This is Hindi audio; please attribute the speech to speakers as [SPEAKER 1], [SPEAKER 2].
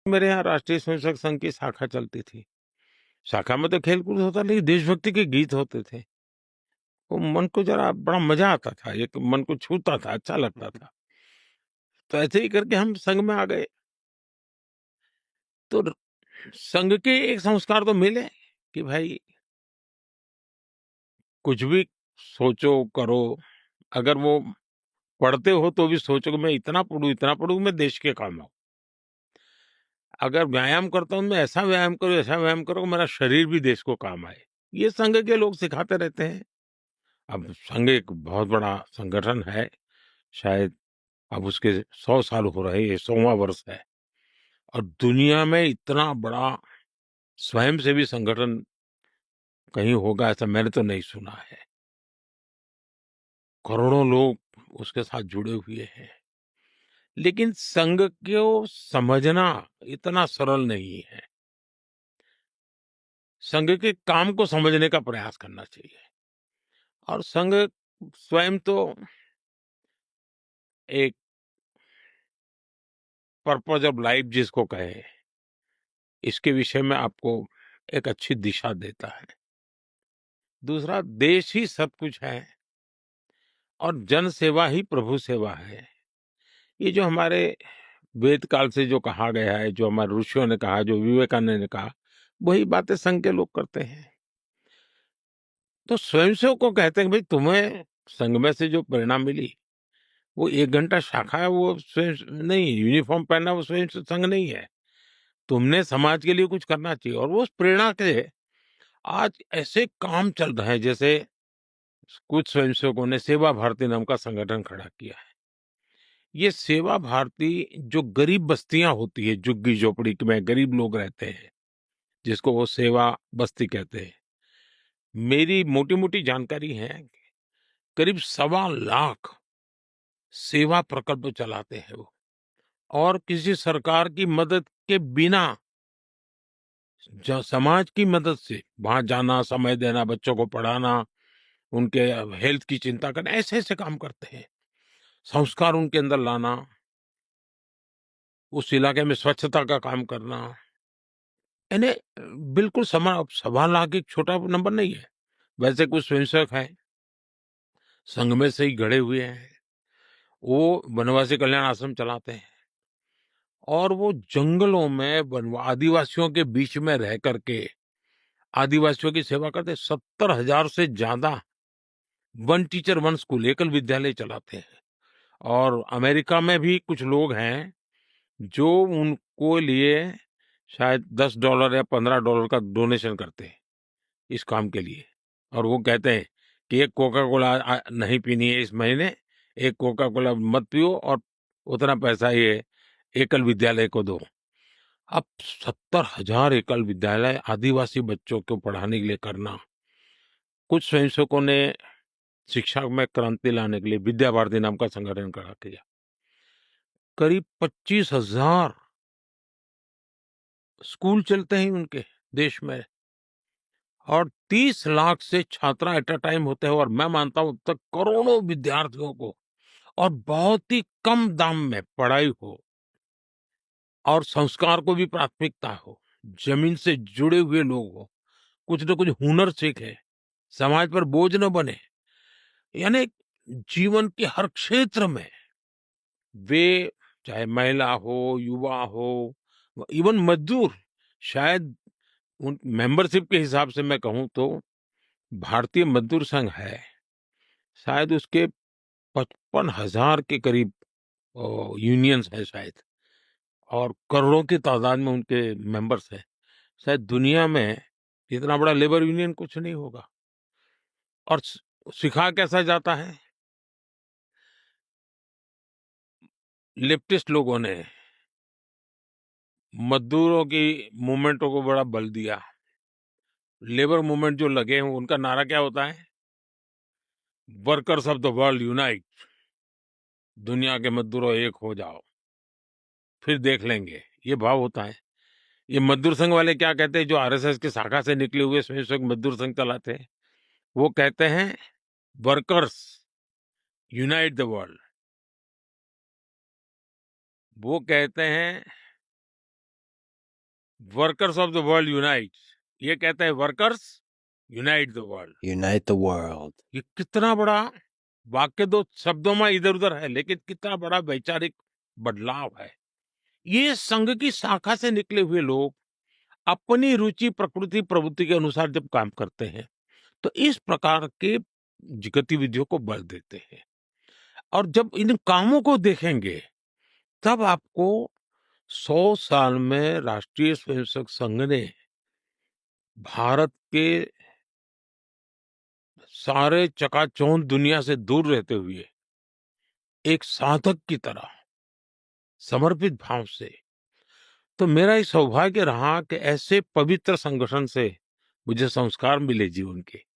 [SPEAKER 1] मेरे यहाँ राष्ट्रीय स्वयंसेवक संघ की शाखा चलती थी। शाखा में तो खेल-कूद होता, लेकिन देशभक्ति के गीत होते थे। वो मन को जरा बड़ा मज़ा आता था, एक मन को छूता था, अच्छा लगता था। तो ऐसे ही करके हम संघ में आ गए। तो र संघ के एक संस्कार तो मिले कि भाई कुछ भी सोचो, करो, अगर वो पढ़ते हो तो भी सोचो कि मैं इतना पढूँ मैं देश के काम आऊँ। अगर व्यायाम करता हूँ, मैं ऐसा व्यायाम करो कि मेरा शरीर भी देश को काम आए। ये संघ के लोग सिखाते रहते हैं। अब संघ एक बहुत बड़ा संगठन है, शायद अब उसके 100 साल हो रहे हैं, ये 100वाँ वर्ष है और दुनिया में इतना बड़ा स्वयंसेवी संगठन कहीं होगा ऐसा मैंने तो नहीं सुना है। करोड़ों लोग उसके साथ जुड़े हुए हैं। लेकिन संघ को समझना इतना सरल नहीं है। संघ के काम को समझने का प्रयास करना चाहिए और संघ स्वयं तो एक पर्पज ऑफ लाइफ जिसको कहें, इसके विषय में आपको एक अच्छी दिशा देता है। दूसरा, देश ही सब कुछ है और जन सेवा ही प्रभु सेवा है। ये जो हमारे वेद काल से जो कहा गया है, जो हमारे ऋषियों ने कहा, जो विवेकानंद ने कहा, वही बातें संघ के लोग करते हैं। तो स्वयंसेवक को कहते हैं कि भाई तुम्हें संघ में से जो प्रेरणा मिली, वो 1 घंटा शाखा है, वो स्वयं नहीं, यूनिफ़ॉर्म पहनना वो स्वयं से संघ नहीं है। तुमने समाज के लिए कुछ करना चाहिए और वो उस प्रेरणा से आज ऐसे काम चल रहे हैं, जैसे कुछ स्वयंसेवकों ने सेवा भारती नाम का संगठन खड़ा किया है। ये सेवा भारती जो गरीब बस्तियां होती है, झुग्गी झोपड़ी में गरीब लोग रहते हैं, जिसको वो सेवा बस्ती कहते हैं। मेरी मोटी-मोटी जानकारी है, करीब 1.25 लाख सेवा प्रकल्प चलाते हैं वो और किसी सरकार की मदद के बिना समाज की मदद से वहां जाना, समय देना, बच्चों को पढ़ाना, उनके हेल्थ की चिंता करना, ऐसे ऐसे काम करते हैं। संस्कार उनके अंदर लाना, उस इलाके में स्वच्छता का काम करना, यानी बिल्कुल 1.25 लाख एक छोटा नंबर नहीं है। वैसे कुछ स्वयंसेवक हैं, संघ में से ही गढ़े हुए हैं, वो वनवासी कल्याण आश्रम चलाते हैं और वो जंगलों में आदिवासियों के बीच में रह करके आदिवासियों की सेवा करते हैं। 70,000 से ज्यादा वन टीचर वन स्कूल एकल विद्यालय चलाते हैं और अमेरिका में भी कुछ लोग हैं जो उनको लिए शायद $10 या $15 का डोनेशन करते हैं इस काम के लिए और वो कहते हैं कि एक कोका कोला नहीं पीनी है इस महीने, एक कोका कोला मत पियो और उतना पैसा ये एकल विद्यालय को दो। अब 70,000 एकल विद्यालय आदिवासी बच्चों को पढ़ाने के लिए करना, कुछ स्वयंसेवकों ने शिक्षा में क्रांति लाने के लिए विद्या भारती नाम का संगठन खड़ा किया। करीब 25,000 स्कूल चलते हैं उनके देश में और 30 लाख से छात्रा एट अ टाइम होते हैं और मैं मानता हूं तक करोड़ों विद्यार्थियों को और बहुत ही कम दाम में पढ़ाई हो और संस्कार को भी प्राथमिकता हो, जमीन से जुड़े हुए लोग हो, कुछ न कुछ हुनर सीखे, समाज पर बोझ न बने, यानी जीवन के हर क्षेत्र में वे, चाहे महिला हो, युवा हो, इवन मजदूर, शायद उन मेंबरशिप के हिसाब से मैं कहूँ तो भारतीय मजदूर संघ है, शायद उसके 55,000 के करीब यूनियंस हैं शायद और करोड़ों की तादाद में उनके मेंबर्स हैं। शायद दुनिया में इतना बड़ा लेबर यूनियन कुछ नहीं होगा और सिखा कैसा जाता है? लेफ्टिस्ट लोगों ने मजदूरों की मूवमेंटों को बड़ा बल दिया। लेबर मूवमेंट जो लगे हैं उनका नारा क्या होता है? Workers of the world unite, दुनिया के मजदूरों एक हो जाओ, फिर देख लेंगे, ये भाव होता है। ये मजदूर संघ वाले क्या कहते हैं, जो आरएसएस की शाखा से निकले हुए स्वयंसेवक मजदूर संघ चलाते हैं, वो कहते हैं वर्कर्स यूनाइट द वर्ल्ड। वो कहते हैं workers of the world unite, ये कहते हैं workers unite the world.
[SPEAKER 2] Unite the world.
[SPEAKER 1] ये कितना बड़ा वाक्य, दो शब्दों में इधर उधर है, लेकिन कितना बड़ा वैचारिक बदलाव है। ये संघ की शाखा से निकले हुए लोग अपनी रुचि, प्रकृति, प्रवृत्ति के अनुसार जब काम करते हैं, तो इस प्रकार के गतिविधियों को बल देते हैं। और जब इन कामों को देखेंगे, तब आपको 100 साल में राष्ट्रीय स्वयंसेवक संघ ने भारत के सारे चकाचौंध दुनिया से दूर रहते हुए एक साधक की तरह समर्पित भाव से, तो मेरा ये सौभाग्य रहा कि ऐसे पवित्र संगठन से मुझे संस्कार मिले जीवन के।